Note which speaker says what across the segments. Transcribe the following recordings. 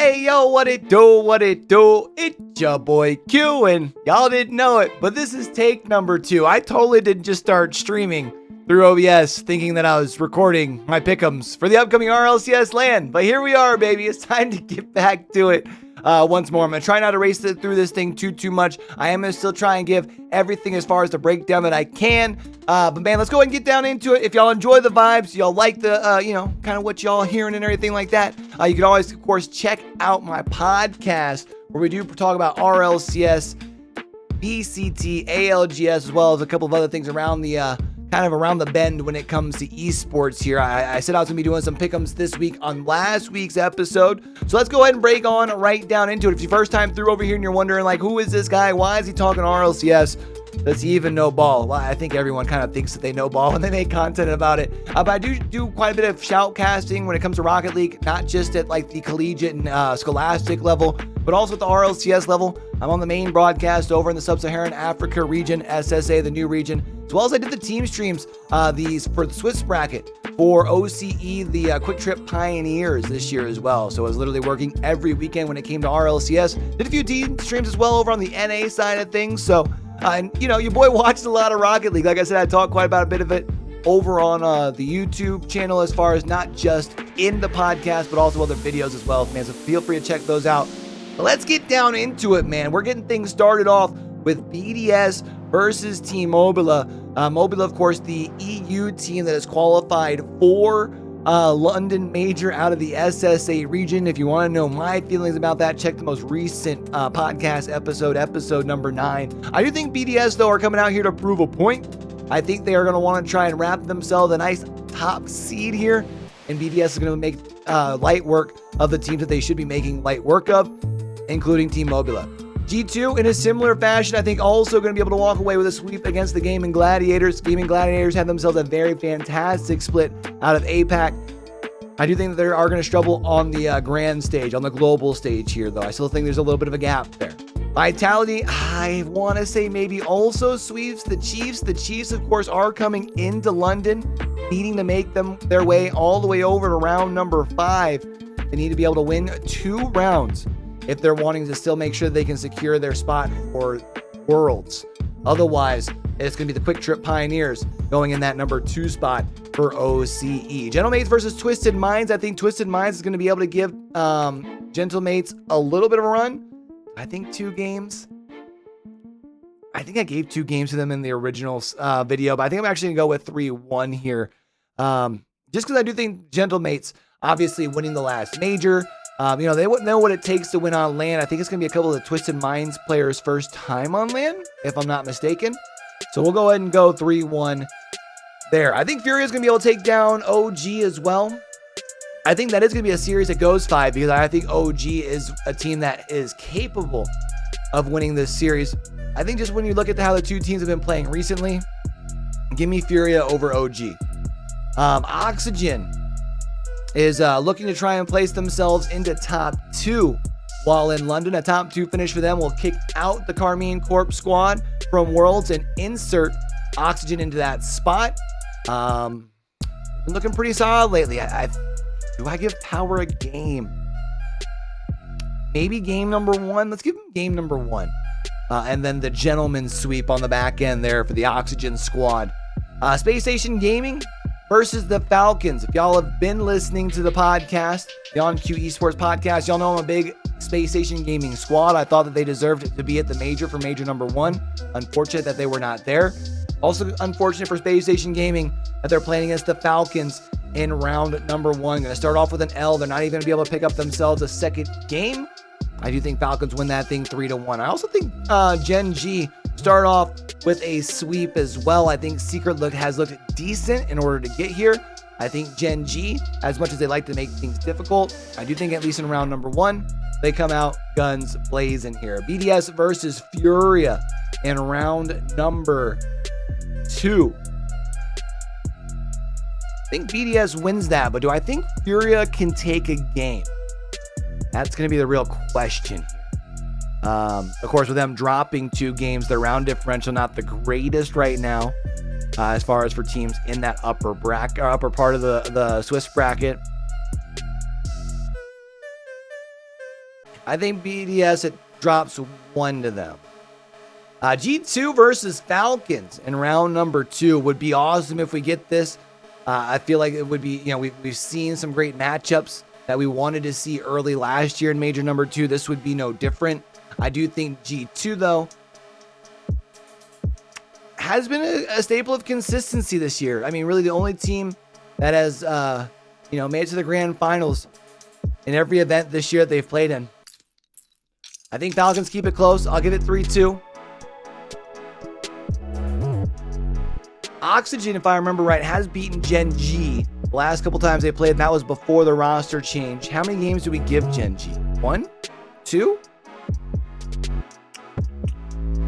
Speaker 1: Hey, yo, what it do, what it do? It's your boy Q, and y'all didn't know it, but this is take number 2. I totally didn't just start streaming through OBS thinking that I was recording my pick'ems for the upcoming RLCS LAN, but here we are, baby. It's time to get back to it. Once more, I'm going to try not to race through this thing too much. I am going to still try and give everything as far as the breakdown that I can. But man, let's go ahead and get down into it. If y'all enjoy the vibes, y'all like the, kind of what y'all hearing and everything like that, you can always, of course, check out my podcast where we do talk about RLCS, BCT, ALGS, as well as a couple of other things around the, kind of around the bend when it comes to esports here. I said I was going to be doing some pick'ems this week on last week's episode. So let's go ahead and break on right down into it. If it's your first time through over here and you're wondering, like, who is this guy? Why is he talking RLCS? Does he even know ball? Well, I think everyone kind of thinks that they know ball when they make content about it. But I do quite a bit of shoutcasting when it comes to Rocket League, not just at like the collegiate and scholastic level, but also at the RLCS level. I'm on the main broadcast over in the Sub-Saharan Africa region, SSA, the new region, as well as I did the team streams, these for the Swiss bracket for OCE, the Quick Trip Pioneers this year as well. So I was literally working every weekend when it came to RLCS. Did a few team streams as well over on the NA side of things. So, and you know, your boy watches a lot of Rocket League. Like I said, I talk quite about a bit of it over on the YouTube channel, as far as not just in the podcast, but also other videos as well, man. So feel free to check those out. But let's get down into it, man. We're getting things started off with BDS versus Team Mobula. Mobula, of course, the EU team that is qualified for London Major out of the SSA region. If you want to know my feelings about that, check the most recent podcast episode number 9. I do think BDS, though, are coming out here to prove a point. I think they are going to want to try and wrap themselves a nice top seed here, and BDS is going to make light work of the teams that they should be making light work of, including Team Mobula. G2, in a similar fashion, I think also going to be able to walk away with a sweep against the Gaimin Gladiators. Gaimin Gladiators had themselves a very fantastic split out of APAC. I do think that they are going to struggle on the grand stage, on the global stage here, though. I still think there's a little bit of a gap there. Vitality, I want to say maybe also sweeps the Chiefs. The Chiefs, of course, are coming into London, needing to make their way all the way over to round number 5. They need to be able to win 2 rounds if they're wanting to still make sure they can secure their spot for Worlds. Otherwise, it's going to be the Quick Trip Pioneers going in that number 2 spot for OCE. Gentlemates versus Twisted Minds. I think Twisted Minds is going to be able to give Gentlemates a little bit of a run. I think 2 games. I think I gave 2 games to them in the original video, but I think I'm actually going to go with 3-1 here. Just because I do think Gentlemates, obviously winning the last major, they wouldn't know what it takes to win on LAN. I think it's going to be a couple of the Twisted Minds players' first time on LAN, if I'm not mistaken. So we'll go ahead and go 3-1 there. I think Furia is going to be able to take down OG as well. I think that is going to be a series that goes 5, because I think OG is a team that is capable of winning this series. I think just when you look at how the 2 teams have been playing recently, give me Furia over OG. Oxygen is looking to try and place themselves into top 2 while in London. A top 2 finish for them will kick out the Karmine Corp squad from Worlds and insert Oxygen into that spot. Been looking pretty solid lately. Do I give Power a game? Maybe game number 1. Let's give him game number 1. And then the gentleman's sweep on the back end there for the Oxygen squad. Spacestation Gaming versus the Falcons. If y'all have been listening to the podcast, the YoBoyCue Esports podcast, y'all know I'm a big Spacestation Gaming squad. I thought that they deserved to be at the major for major number 1. Unfortunate that they were not there. Also unfortunate for Spacestation Gaming that they're playing against the Falcons in round number 1. Going to start off with an L. They're not even going to be able to pick up themselves a second game. I do think Falcons win that thing 3-1. I also think Gen.G start off with a sweep as well. I think Secret has looked decent in order to get here. I think Gen.G, as much as they like to make things difficult, I do think at least in round number 1, they come out guns blazing here. BDS versus Furia in round number 2. I think BDS wins that, but do I think Furia can take a game? That's going to be the real question here. Of course, with them dropping 2 games, their round differential not the greatest right now, as far as for teams in that upper part of the Swiss bracket. I think BDS, it drops 1 to them. G2 versus Falcons in round number 2 would be awesome if we get this. I feel like it would be, we've seen some great matchups that we wanted to see early last year in Major number 2. This would be no different. I do think G2, though, has been a staple of consistency this year. I mean, really the only team that has, made it to the grand finals in every event this year that they've played in. I think Falcons keep it close. I'll give it 3-2. Oxygen, if I remember right, has beaten Gen.G the last couple times they played, and that was before the roster change. How many games do we give Gen.G? 1? 2?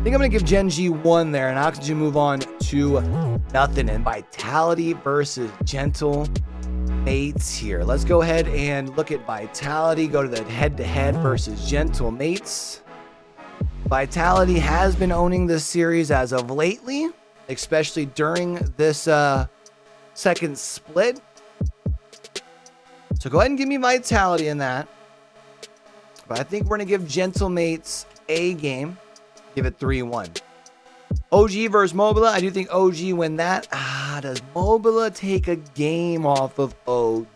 Speaker 1: I think I'm going to give Gen.G 1 there, and Oxygen move on to nothing. And Vitality versus Gentle Mates here. Let's go ahead and look at Vitality. Go to the head-to-head versus Gentle Mates. Vitality has been owning this series as of lately, especially during this second split. So go ahead and give me Vitality in that. But I think we're going to give Gentle Mates a game. Give it 3-1. OG versus Mobula. I do think OG win that. Does Mobula take a game off of OG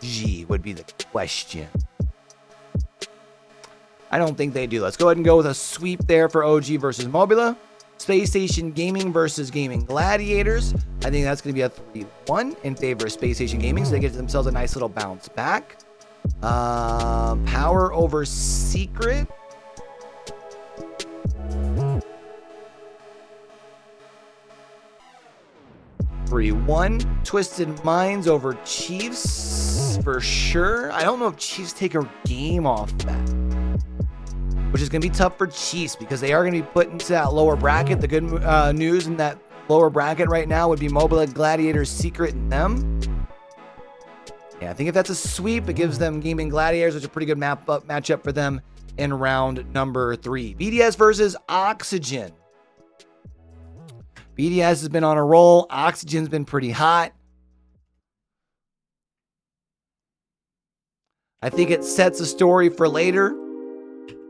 Speaker 1: would be the question. I don't think they do. Let's go ahead and go with a sweep there for OG versus Mobula. Spacestation Gaming versus Gaming Gladiators. I think that's going to be a 3-1 in favor of Spacestation Gaming, so they get themselves a nice little bounce back. Power over Secret. Twisted Minds over Chiefs for sure. I don't know if Chiefs take a game off that, which is going to be tough for Chiefs because they are going to be put into that lower bracket. The good news in that lower bracket right now would be Mobula, Gladiators, Secret, and them. Yeah, I think if that's a sweep, it gives them Gaming Gladiators, which is a pretty good matchup for them in round number 3. BDS versus Oxygen. BDS has been on a roll. Oxygen's been pretty hot. I think it sets a story for later.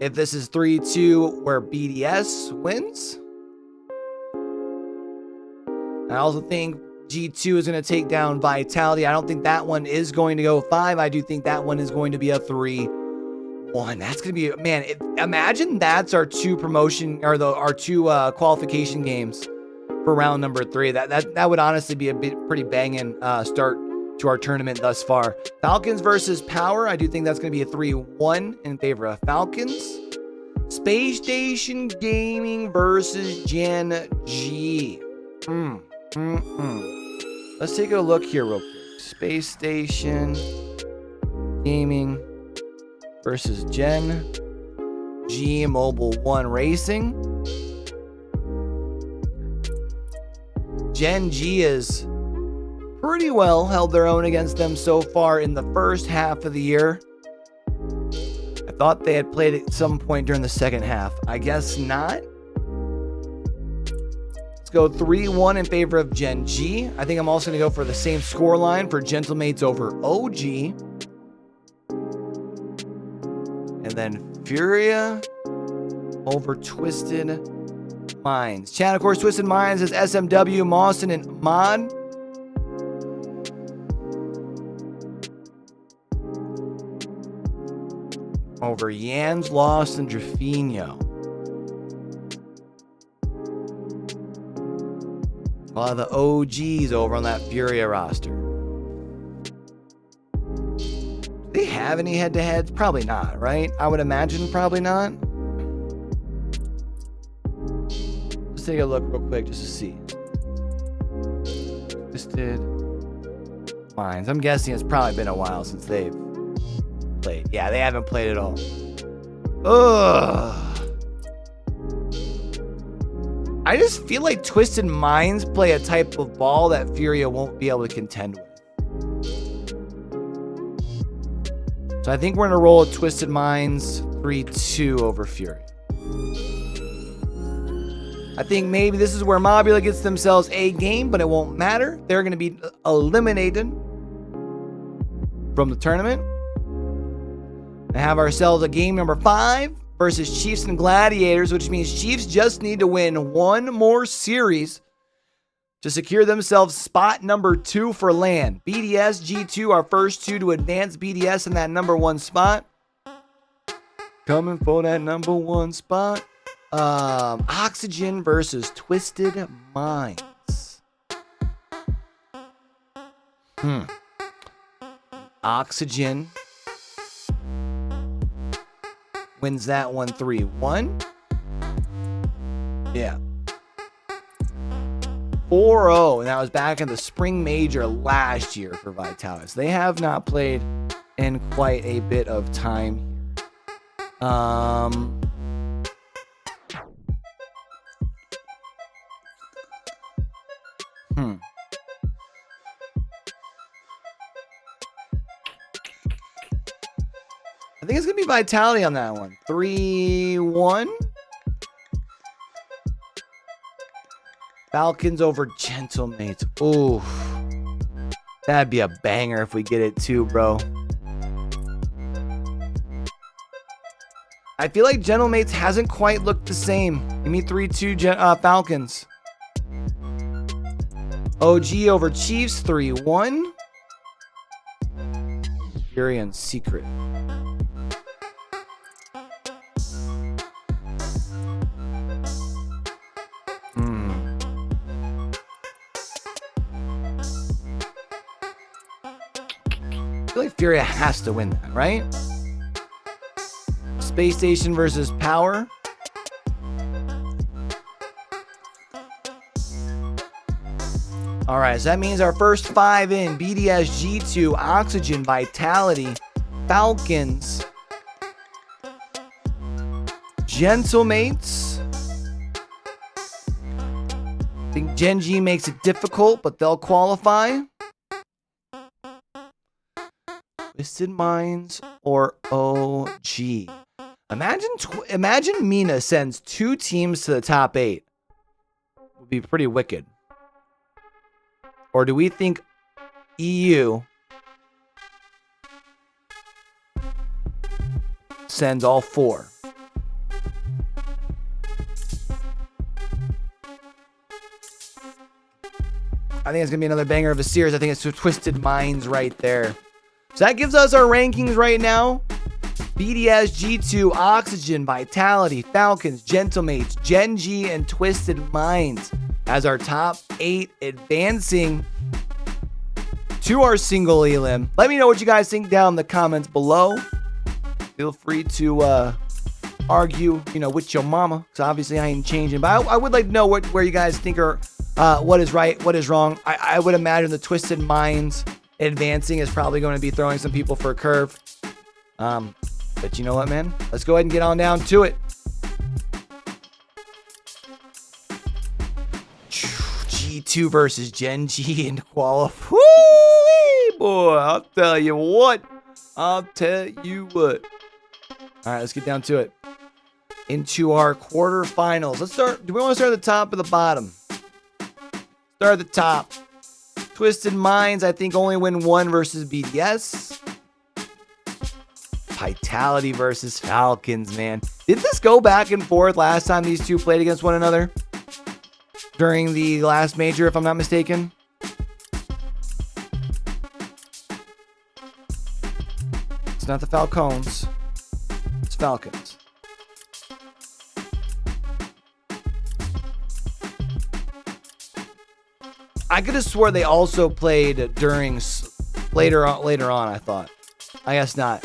Speaker 1: If this is 3-2 where BDS wins. I also think G2 is going to take down Vitality. I don't think that one is going to go 5. I do think that one is going to be a 3-1. That's going to be, man, imagine that's our 2 promotion or our 2 qualification games for round number 3. That would honestly be a pretty banging start to our tournament thus far. Falcons versus Power. I do think that's going to be a 3-1 in favor of Falcons. Spacestation Gaming versus Gen.G. Let's take a look here real quick. Spacestation Gaming versus Gen.G Mobile 1 Racing. Gen.G is pretty well held their own against them so far in the first half of the year. I thought they had played at some point during the second half. I guess not. Let's go 3-1 in favor of Gen.G. I think I'm also going to go for the same score line for Gentle Mates over OG. And then Furia over Twisted Minds. Chat, of course, Twisted Minds is SMW, Mawson, and Mod. Over Yans, Lost, and Drafinho. A lot of the OGs over on that Furia roster. Do they have any head-to-heads? Probably not, right? I would imagine probably not. Let's take a look real quick just to see. Twisted Minds. I'm guessing it's probably been a while since they've played. Yeah, they haven't played at all. Ugh. I just feel like Twisted Minds play a type of ball that Furia won't be able to contend with. So I think we're going to roll a Twisted Minds 3-2 over Furia. I think maybe this is where Mobula gets themselves a game, but it won't matter. They're going to be eliminated from the tournament. and have ourselves a game number 5 versus Chiefs and Gladiators, which means Chiefs just need to win one more series to secure themselves spot number 2 for LAN. BDS, G2, our first 2 to advance BDS in that number 1 spot. Coming for that number 1 spot. Oxygen versus Twisted Minds. Oxygen wins that one 3-1. Yeah. 4-0, and that was back in the spring major last year for Vitalis. They have not played in quite a bit of time here. I think it's going to be Vitality on that one. 3-1. Falcons over Gentlemates. Ooh. That'd be a banger if we get it too, bro. I feel like Gentlemates hasn't quite looked the same. Give me 3-2 Falcons. OG over Chiefs. 3-1. Furia and Secret. I feel like Furia has to win that, right? Spacestation versus Power. All right, so that means our first 5 in: BDS, G2, Oxygen, Vitality, Falcons, Gentlemates. I think Gen.G makes it difficult, but they'll qualify. Twisted Minds or OG. Imagine Mina sends 2 teams to the top 8. Would be pretty wicked. Or do we think EU sends all 4? I think it's going to be another banger of a series. I think it's Twisted Minds right there. So that gives us our rankings right now. BDS, G2, Oxygen, Vitality, Falcons, Gentlemates, Gen.G, and Twisted Minds as our top 8 advancing to our single elim. Let me know what you guys think down in the comments below. Feel free to argue, with your mama, because obviously I ain't changing. But I would like to know where you guys think are what is right, what is wrong. I would imagine the Twisted Minds advancing is probably going to be throwing some people for a curve. But you know what, man? Let's go ahead and get on down to it. G2 versus Gen.G in qualify. Woo, boy, I'll tell you what. All right, let's get down to it. Into our quarterfinals. Let's start. Do we want to start at the top or the bottom? Start at the top. Twisted Minds, I think, only win 1 versus BDS. Vitality versus Falcons, man. Did this go back and forth last time these 2 played against one another? During the last major, if I'm not mistaken. It's not the Falcons. It's Falcons. I could have swore they also played during later on, I thought. I guess not.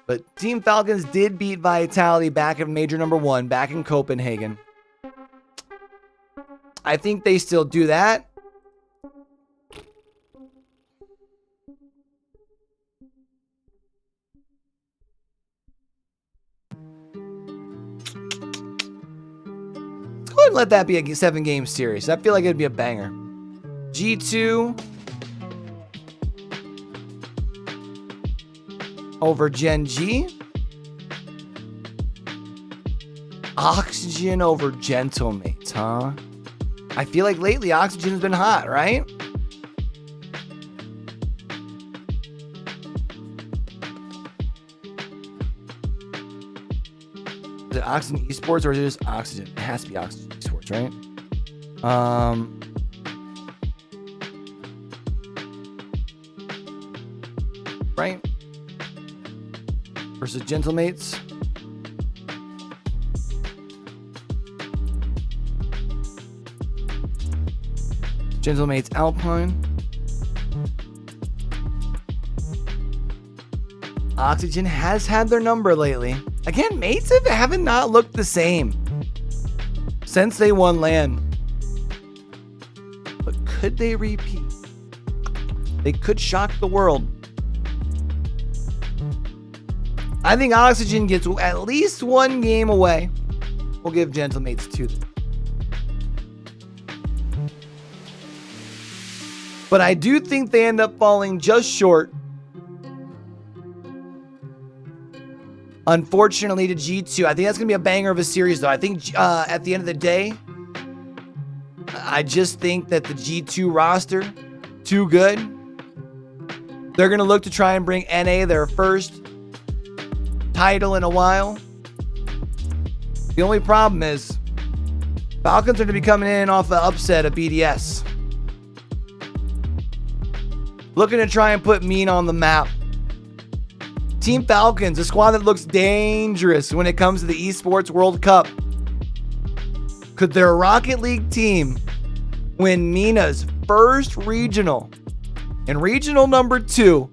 Speaker 1: But Team Falcons did beat Vitality back in major number 1, back in Copenhagen. I think they still do that. Let's go ahead and let that be a 7-game series. I feel like it'd be a banger. G2 over Gen.G. Oxygen over Gentlemates, huh? I feel like lately Oxygen has been hot, right? Is it Oxygen Esports or is it just Oxygen? It has to be Oxygen Esports, right? Right? Versus Gentlemates. Gentlemates Alpine. Oxygen has had their number lately. Again, mates haven't not looked the same since they won LAN. But could they repeat? They could shock the world. I think Oxygen gets at least one game away. We'll give Gentlemates 2. But I do think they end up falling just short. Unfortunately to G2. I think that's going to be a banger of a series though. I think at the end of the day, I just think that the G2 roster, too good. They're going to look to try and bring NA their first title in a while. The only problem is Falcons are going to be coming in off the upset of BDS. Looking to try and put Mean on the map. Team Falcons, a squad that looks dangerous when it comes to the Esports World Cup. Could their Rocket League team win Mina's first regional and regional number 2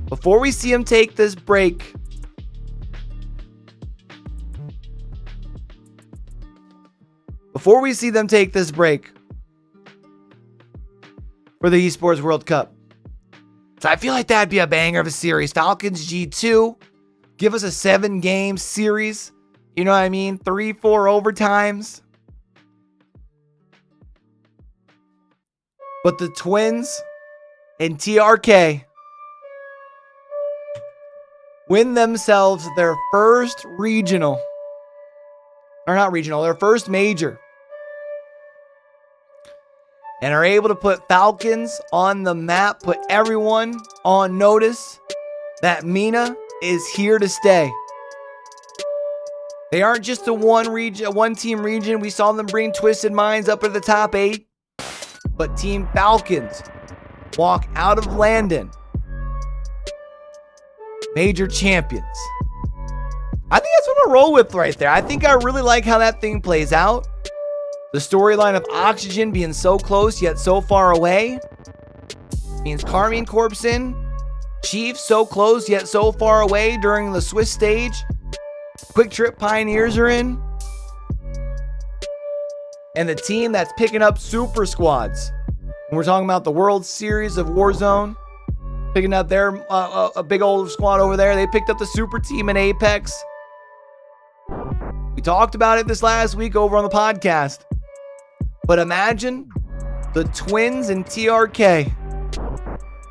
Speaker 1: before we see them take this break? Before we see them take this break for the Esports World Cup. So I feel like that'd be a banger of a series. Falcons G2. Give us a 7-game series. You know what I mean? 3-4 overtimes. But the Twins and TRK win themselves their first regional. Or not regional, their first major. And are able to put Falcons on the map, put everyone on notice that Mina is here to stay. They aren't just a one-team region. We saw them bring Twisted Minds up to the top 8. But Team Falcons walk out of LANdon major champions. I think that's what I'm going to roll with right there. I think I really like how that thing plays out. The storyline of Oxygen being so close yet so far away means Karmine Corp's in. Chief so close yet so far away during the Swiss stage. Quick Trip Pioneers are in. And the team that's picking up super squads. When we're talking about the World Series of Warzone, picking up their a big old squad over there. They picked up the super team in Apex. We talked about it this last week over on the podcast. But imagine the Twins and TRK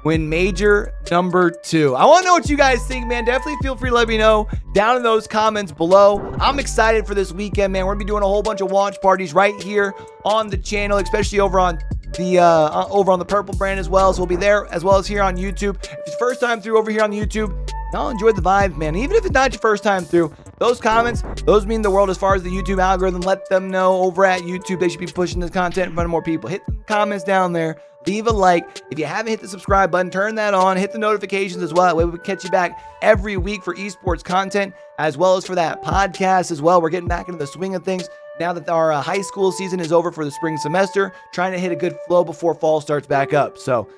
Speaker 1: win major number 2. I want to know what you guys think, man. Definitely feel free to let me know down in those comments below. I'm excited for this weekend, man. We're going to be doing a whole bunch of watch parties right here on the channel, especially over on the Purple brand as well. So we'll be there as well as here on YouTube. If it's your first time through over here on YouTube, y'all enjoyed the vibes, man. Even if it's not your first time through, those comments, those mean the world as far as the YouTube algorithm. Let them know over at YouTube they should be pushing this content in front of more people. Hit the comments down there. Leave a like. If you haven't hit the subscribe button, turn that on. Hit the notifications as well. That way we can catch you back every week for esports content as well as for that podcast as well. We're getting back into the swing of things now that our high school season is over for the spring semester. Trying to hit a good flow before fall starts back up. So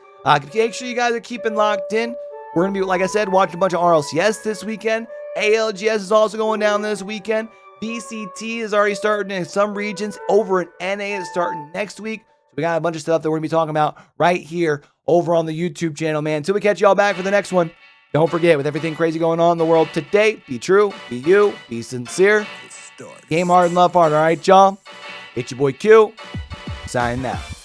Speaker 1: make sure you guys are keeping locked in. We're going to be, like I said, watching a bunch of RLCS this weekend. ALGS is also going down this weekend. VCT is already starting in some regions. Over in NA is starting next week. So we got a bunch of stuff that we're going to be talking about right here over on the YouTube channel, man. Until we catch y'all back for the next one, don't forget, with everything crazy going on in the world today, be true, be you, be sincere, game hard and love hard, all right, y'all? It's your boy Q, signing out.